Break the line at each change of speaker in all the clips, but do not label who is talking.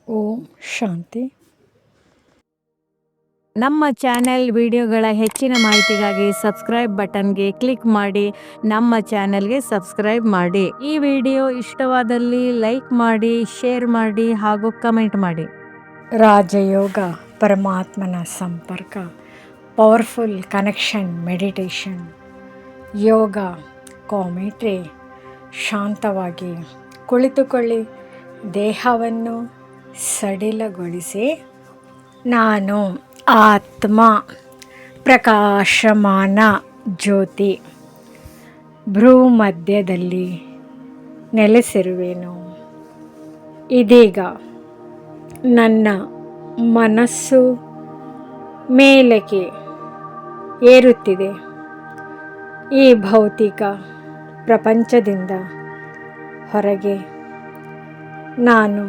ಓಂ ಶಾಂತಿ.
ನಮ್ಮ ಚಾನೆಲ್ ವಿಡಿಯೋಗಳ ಹೆಚ್ಚಿನ ಮಾಹಿತಿಗಾಗಿ ಸಬ್ಸ್ಕ್ರೈಬ್ ಬಟನ್ಗೆ ಕ್ಲಿಕ್ ಮಾಡಿ ನಮ್ಮ ಚಾನೆಲ್ಗೆ ಸಬ್ಸ್ಕ್ರೈಬ್ ಮಾಡಿ. ಈ ವಿಡಿಯೋ ಇಷ್ಟವಾದಲ್ಲಿ ಲೈಕ್ ಮಾಡಿ, ಶೇರ್ ಮಾಡಿ ಹಾಗೂ ಕಮೆಂಟ್ ಮಾಡಿ.
ರಾಜಯೋಗ, ಪರಮಾತ್ಮನ ಸಂಪರ್ಕ, ಪವರ್ಫುಲ್ ಕನೆಕ್ಷನ್ ಮೆಡಿಟೇಷನ್, ಯೋಗ, ಕಾಮೆಟ್ರಿ. ಶಾಂತವಾಗಿ ಕುಳಿತುಕೊಳ್ಳಿ, ದೇಹವನ್ನು ಸಡಿಲಗೊಳಿಸಿ. ನಾನು ಆತ್ಮ, ಪ್ರಕಾಶಮಾನ ಜ್ಯೋತಿ, ಭ್ರೂಮಧ್ಯದಲ್ಲಿ ನೆಲೆಸಿರುವೆನು. ಇದೀಗ ನನ್ನ ಮನಸ್ಸು ಮೇಲಕ್ಕೆ ಏರುತ್ತಿದೆ. ಈ ಭೌತಿಕ ಪ್ರಪಂಚದಿಂದ ಹೊರಗೆ ನಾನು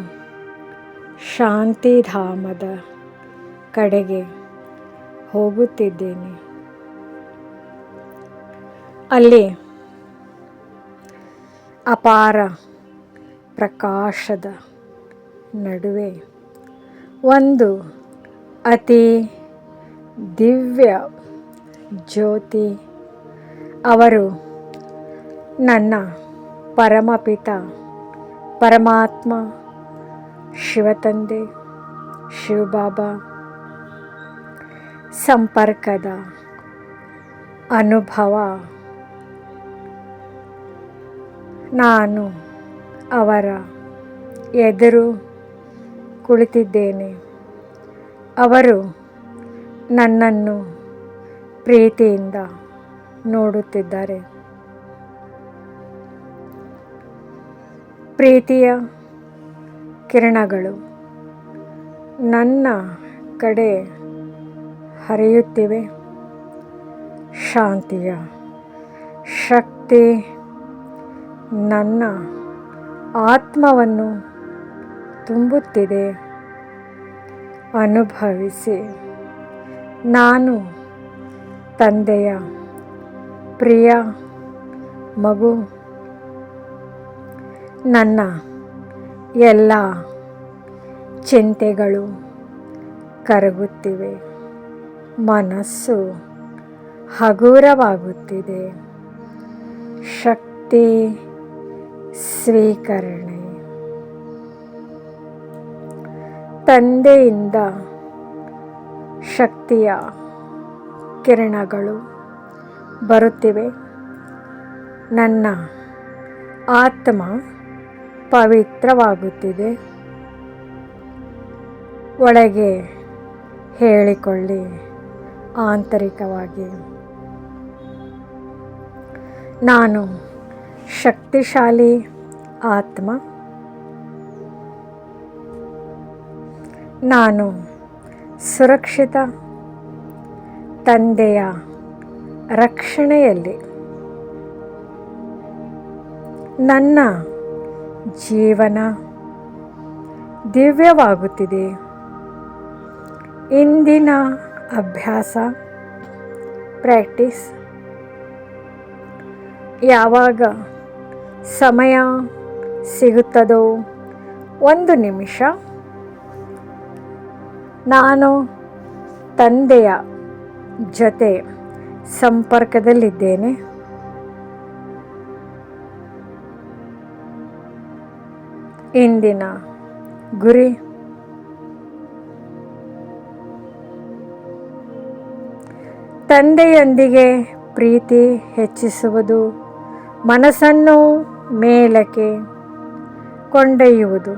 ಶಾಂತಿಧಾಮದ ಕಡೆಗೆ ಹೋಗುತ್ತಿದ್ದೇನೆ. ಅಲ್ಲಿ ಅಪಾರ ಪ್ರಕಾಶದ ನಡುವೆ ಒಂದು ಅತಿ ದಿವ್ಯ ಜ್ಯೋತಿ, ಅವರು ನನ್ನ ಪರಮಪಿತ ಪರಮಾತ್ಮ ಶಿವತಂದೆ ಶಿವಬಾಬಾ ಸಂಪರ್ಕದ ಅನುಭವ. ನಾನು ಅವರ ಎದುರು ಕುಳಿತಿದ್ದೇನೆ. ಅವರು ನನ್ನನ್ನು ಪ್ರೀತಿಯಿಂದ ನೋಡುತ್ತಿದ್ದಾರೆ. ಪ್ರೀತಿಯ ಕಿರಣಗಳು ನನ್ನ ಕಡೆ ಹರಿಯುತ್ತಿವೆ. ಶಾಂತಿಯ ಶಕ್ತಿ ನನ್ನ ಆತ್ಮವನ್ನು ತುಂಬುತ್ತಿದೆ. ಅನುಭವಿಸಿ. ನಾನು ತಂದೆಯ ಪ್ರಿಯ ಮಗು. ನನ್ನ ಎಲ್ಲ ಚಿಂತೆಗಳು ಕರಗುತ್ತಿವೆ. ಮನಸ್ಸು ಹಗುರವಾಗುತ್ತಿದೆ. ಶಕ್ತಿ ಸ್ವೀಕರಣೆ. ತಂದೆಯಿಂದ ಶಕ್ತಿಯ ಕಿರಣಗಳು ಬರುತ್ತಿವೆ. ನನ್ನ ಆತ್ಮ ಪವಿತ್ರವಾಗುತ್ತಿದೆ. ಒಳಗೆ ಹೇಳಿಕೊಳ್ಳಿ, ಆಂತರಿಕವಾಗಿ, ನಾನು ಶಕ್ತಿಶಾಲಿ ಆತ್ಮ. ನಾನು ಸುರಕ್ಷಿತ ತಂದೆಯ ರಕ್ಷಣೆಯಲ್ಲಿ. ನನ್ನ ಜೀವನ ದಿವ್ಯವಾಗುತ್ತಿದೆ. ಇಂದಿನ ಅಭ್ಯಾಸ ಪ್ರಾಕ್ಟೀಸ್. ಯಾವಾಗ ಸಮಯ ಸಿಗುತ್ತದೋ 1 ನಿಮಿಷ ನಾನು ತಂದೆಯ ಜೊತೆ ಸಂಪರ್ಕದಲ್ಲಿದ್ದೇನೆ. ಇಂದಿನ ಗುರಿ ತಂದೆಯೊಂದಿಗೆ ಪ್ರೀತಿ ಹೆಚ್ಚಿಸುವುದು, ಮನಸ್ಸನ್ನು ಮೇಲಕ್ಕೆ ಕೊಂಡೊಯ್ಯುವುದು.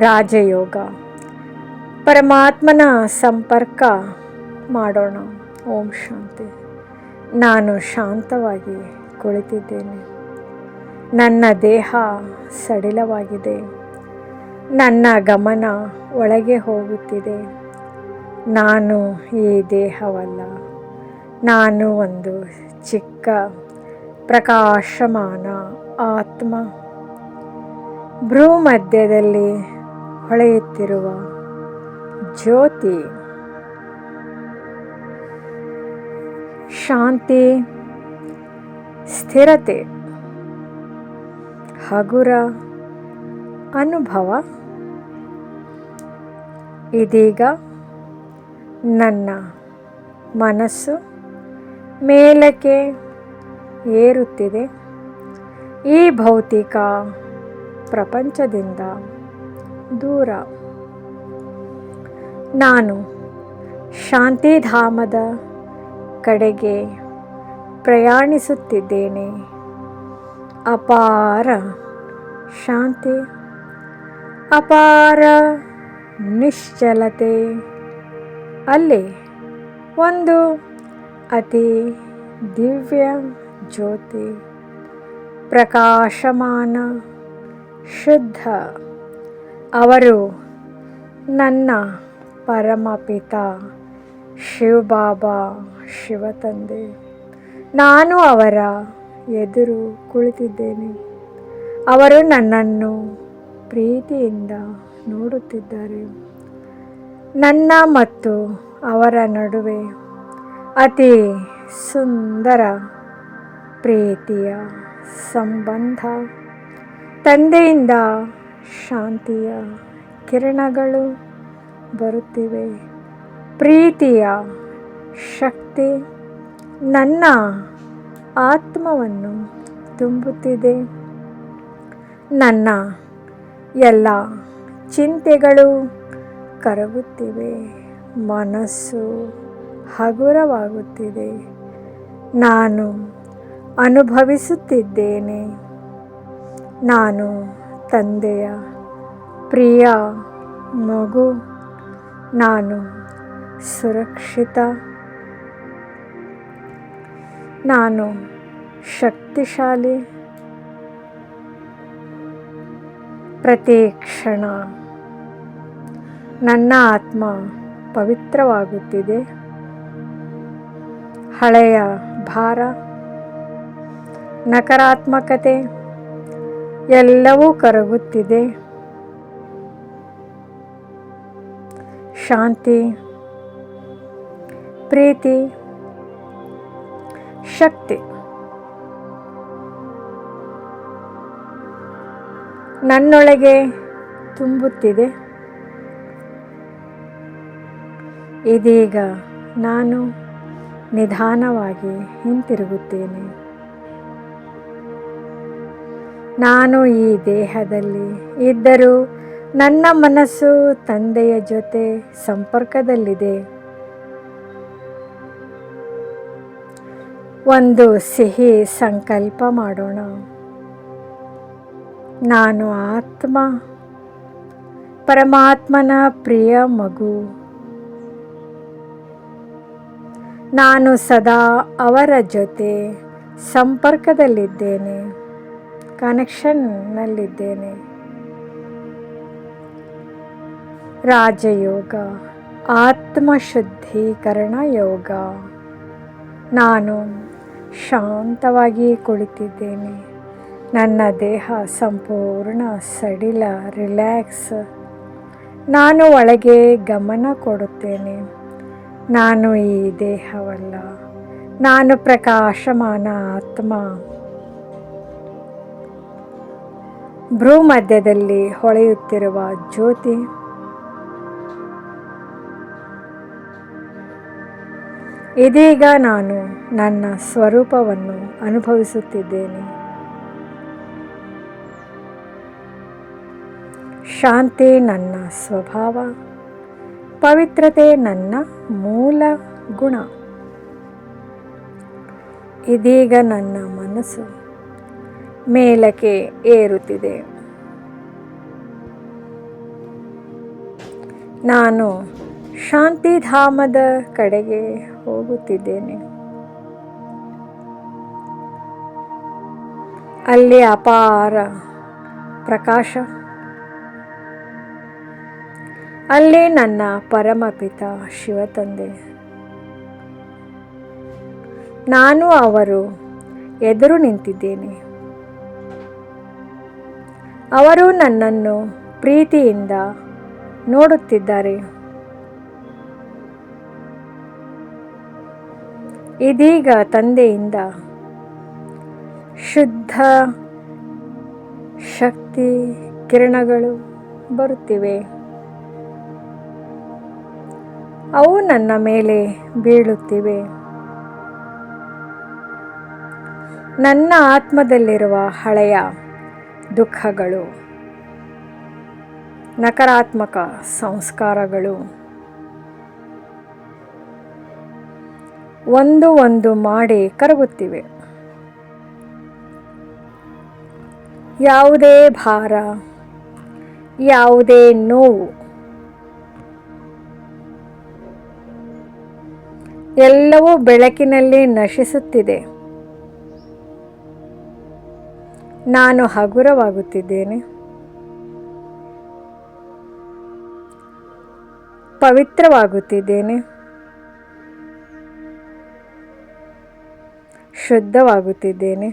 ರಾಜಯೋಗ, ಪರಮಾತ್ಮನ ಸಂಪರ್ಕ ಮಾಡೋಣ. ಓಂ ಶಾಂತಿ. ನಾನು ಶಾಂತವಾಗಿ ಕುಳಿತಿದ್ದೇನೆ. ನನ್ನ ದೇಹ ಸಡಿಲವಾಗಿದೆ. ನನ್ನ ಗಮನ ಒಳಗೆ ಹೋಗುತ್ತಿದೆ. ನಾನು ಈ ದೇಹವಲ್ಲ. ನಾನು ಒಂದು ಚಿಕ್ಕ ಪ್ರಕಾಶಮಾನ ಆತ್ಮ. ಭ್ರೂಮಧ್ಯದಲ್ಲಿ ಹೊಳೆಯುತ್ತಿರುವ ಜ್ಯೋತಿ. ಶಾಂತಿ, ಸ್ಥಿರತೆ ಹಗುರ ಅನುಭವ. ಇದೀಗ ನನ್ನ ಮನಸ್ಸು ಮೇಲಕ್ಕೆ ಏರುತ್ತಿದೆ. ಈ ಭೌತಿಕ ಪ್ರಪಂಚದಿಂದ ದೂರ ನಾನು ಶಾಂತಿಧಾಮದ ಕಡೆಗೆ ಪ್ರಯಾಣಿಸುತ್ತಿದ್ದೇನೆ. ಅಪಾರ ಶಾಂತಿ, ಅಪಾರ ನಿಶ್ಚಲತೆ. ಅಲ್ಲಿ ಒಂದು ಅತಿ ದಿವ್ಯ ಜ್ಯೋತಿ, ಪ್ರಕಾಶಮಾನ, ಶುದ್ಧ. ಅವರು ನನ್ನ ಪರಮಪಿತ ಶಿವಬಾಬಾ, ಶಿವತಂದೆ. ನಾನು ಅವರ ಎದುರು ಕುಳಿತಿದ್ದೇನೆ. ಅವರು ನನ್ನನ್ನು ಪ್ರೀತಿಯಿಂದ ನೋಡುತ್ತಿದ್ದಾರೆ. ನನ್ನ ಮತ್ತು ಅವರ ನಡುವೆ ಅತಿ ಸುಂದರ ಪ್ರೀತಿಯ ಸಂಬಂಧ. ತಂದೆಯಿಂದ ಶಾಂತಿಯ ಕಿರಣಗಳು ಬರುತ್ತಿವೆ. ಪ್ರೀತಿಯ ಶಕ್ತಿ ನನ್ನ ಆತ್ಮವನ್ನು ತುಂಬುತ್ತಿದೆ. ನನ್ನ ಎಲ್ಲ ಚಿಂತೆಗಳು ಕರಗುತ್ತಿವೆ. ಮನಸ್ಸು ಹಗುರವಾಗುತ್ತಿದೆ. ನಾನು ಅನುಭವಿಸುತ್ತಿದ್ದೇನೆ. ನಾನು ತಂದೆಯ ಪ್ರಿಯ ಮಗು. ನಾನು ಸುರಕ್ಷಿತ. ನಾನು ಶಕ್ತಿಶಾಲಿ. ಪ್ರತಿ ಕ್ಷಣ ನನ್ನ ಆತ್ಮ ಪವಿತ್ರವಾಗುತ್ತಿದೆ. ಹಳೆಯ ಭಾರ, ನಕಾರಾತ್ಮಕತೆ ಎಲ್ಲವೂ ಕರಗುತ್ತಿದೆ. ಶಾಂತಿ, ಪ್ರೀತಿ, ಶಕ್ತಿ ನನ್ನೊಳಗೆ ತುಂಬುತ್ತಿದೆ. ಇದೀಗ ನಾನು ನಿಧಾನವಾಗಿ ಹಿಂತಿರುಗುತ್ತೇನೆ. ನಾನು ಈ ದೇಹದಲ್ಲಿ ಇದ್ದರೂ ನನ್ನ ಮನಸ್ಸು ತಂದೆಯ ಜೊತೆ ಸಂಪರ್ಕದಲ್ಲಿದೆ. ಒಂದು ಸಿಹಿ ಸಂಕಲ್ಪ ಮಾಡೋಣ. ನಾನು ಆತ್ಮ, ಪರಮಾತ್ಮನ ಪ್ರಿಯ ಮಗು. ನಾನು ಸದಾ ಅವರ ಜೊತೆ ಸಂಪರ್ಕದಲ್ಲಿದ್ದೇನೆ, ಕನೆಕ್ಷನ್ನಲ್ಲಿದ್ದೇನೆ. ರಾಜಯೋಗ, ಆತ್ಮಶುದ್ಧೀಕರಣ ಯೋಗ. ನಾನು ಶಾಂತವಾಗಿ ಕುಳಿತಿದ್ದೇನೆ. ನನ್ನ ದೇಹ ಸಂಪೂರ್ಣ ಸಡಿಲ, ರಿಲ್ಯಾಕ್ಸ್. ನಾನು ಒಳಗೆ ಗಮನ ಕೊಡುತ್ತೇನೆ. ನಾನು ಈ ದೇಹವಲ್ಲ, ನಾನು ಪ್ರಕಾಶಮಾನ ಆತ್ಮ. ಭ್ರೂಮಧ್ಯದಲ್ಲಿ ಹೊಳೆಯುತ್ತಿರುವ ಜ್ಯೋತಿ. ಇದೀಗ ನಾನು ನನ್ನ ಸ್ವರೂಪವನ್ನು ಅನುಭವಿಸುತ್ತಿದ್ದೇನೆ. ಶಾಂತಿ ನನ್ನ ಸ್ವಭಾವ, ಪವಿತ್ರತೆ ನನ್ನ ಮೂಲ ಗುಣ. ಇದೀಗ ನನ್ನ ಮನಸ್ಸು ಮೇಲಕ್ಕೆ ಏರುತ್ತಿದೆ. ನಾನು ಶಾಂತಿಧಾಮದ ಕಡೆಗೆ ಹೋಗುತ್ತಿದ್ದೇನೆ. ಅಲ್ಲಿ ಅಪಾರ ಪ್ರಕಾಶ. ಅಲ್ಲಿ ನನ್ನ ಪರಮಪಿತ ಶಿವತಂದೆ. ನಾನು ಅವರು ಎದುರು ನಿಂತಿದ್ದೇನೆ. ಅವರು ನನ್ನನ್ನು ಪ್ರೀತಿಯಿಂದ ನೋಡುತ್ತಿದ್ದಾರೆ. ಇದೀಗ ತಂದೆಯಿಂದ ಶುದ್ಧ ಶಕ್ತಿ ಕಿರಣಗಳು ಬರುತ್ತಿವೆ. ಅವು ನನ್ನ ಮೇಲೆ ಬೀಳುತ್ತಿವೆ. ನನ್ನ ಆತ್ಮದಲ್ಲಿರುವ ಹಳೆಯ ದುಃಖಗಳು, ನಕಾರಾತ್ಮಕ ಸಂಸ್ಕಾರಗಳು ಒಂದು ಒಂದು ಮಾಡಿ ಕರಗುತ್ತಿವೆ. ಯಾವುದೇ ಭಾರ, ಯಾವುದೇ ನೋವು ಎಲ್ಲವೂ ಬೆಳಕಿನಲ್ಲಿ ನಶಿಸುತ್ತಿದೆ. ನಾನು ಹಗುರವಾಗುತ್ತಿದ್ದೇನೆ. ಪವಿತ್ರವಾಗುತ್ತಿದ್ದೇನೆ. ಶುದ್ಧವಾಗುತ್ತಿದ್ದೇನೆ.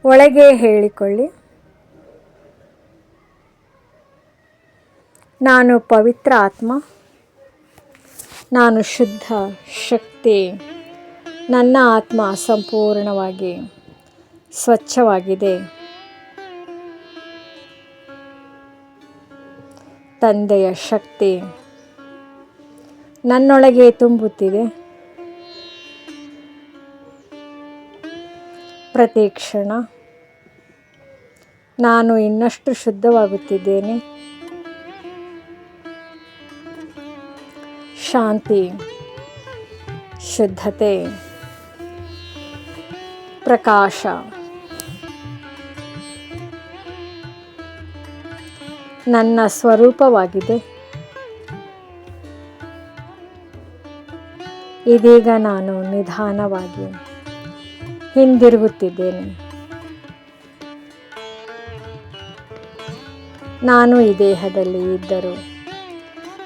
ಒಳಗೆ ಹೇಳಿಕೊಳ್ಳಿ, ನಾನು ಪವಿತ್ರ ಆತ್ಮ, ನಾನು ಶುದ್ಧ ಶಕ್ತಿ. ನನ್ನ ಆತ್ಮ ಸಂಪೂರ್ಣವಾಗಿ ಸ್ವಚ್ಛವಾಗಿದೆ. ತಂದೆಯ ಶಕ್ತಿ ನನ್ನೊಳಗೆ ತುಂಬುತ್ತಿದೆ. ಪ್ರತಿ ಕ್ಷಣ ನಾನು ಇನ್ನಷ್ಟು ಶುದ್ಧವಾಗುತ್ತಿದ್ದೇನೆ. ಶಾಂತಿ, ಶುದ್ಧತೆ, ಪ್ರಕಾಶ ನನ್ನ ಸ್ವರೂಪವಾಗಿದೆ. ಇದೀಗ ನಾನು ನಿಧಾನವಾಗಿ ಹಿಂದಿರುಗುತ್ತಿದ್ದೇನೆ. ನಾನು ಈ ದೇಹದಲ್ಲಿ ಇದ್ದರೂ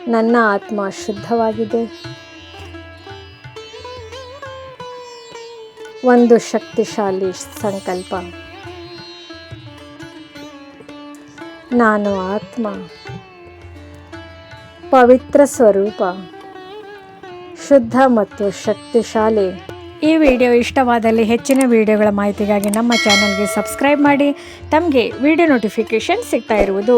ನನ್ನ ಆತ್ಮ ಶುದ್ಧವಾಗಿದೆ. ಒಂದು ಶಕ್ತಿಶಾಲಿ ಸಂಕಲ್ಪ. ನಾನು ಆತ್ಮ, ಪವಿತ್ರ ಸ್ವರೂಪ, ಶುದ್ಧ ಮತ್ತು ಶಕ್ತಿಶಾಲಿ. ಈ ವಿಡಿಯೋ ಇಷ್ಟವಾದಲ್ಲಿ ಹೆಚ್ಚಿನ ವಿಡಿಯೋಗಳ ಮಾಹಿತಿಗಾಗಿ ನಮ್ಮ ಚಾನಲ್ಗೆ ಸಬ್ಸ್ಕ್ರೈಬ್ ಮಾಡಿ. ತಮಗೆ ವಿಡಿಯೋ ನೋಟಿಫಿಕೇಷನ್ ಸಿಗ್ತಾ ಇರುವುದು